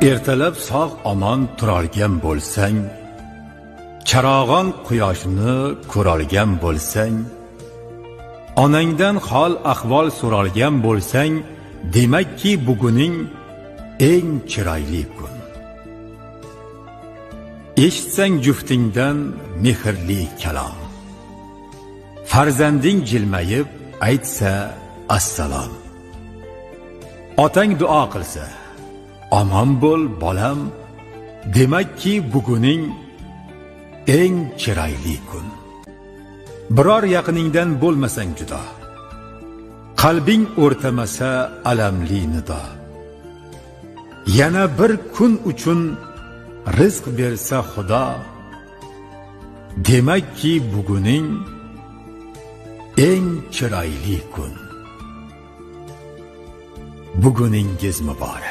Ertalab sog' omon turargan bo'lsang, charog'on quyoshni ko'rargan bo'lsang, onangdan hol ahvol so'ralgan bo'lsang, demakki buguning eng chiroyli kun. Eshitsang juftingdan mehrli kalom, farzanding jilmayib aytsa assalom. Otang duo qilsa, omon bo'l bolam, demakki buguning eng chiroyli kun. Biror yaqiningdan bo'lmasang judo, qalbing o'rtamasa alamli nido. Yana bir kun uchun rizq bersa Xudo, demakki buguning eng chiroyli kun. Buguningiz muborak.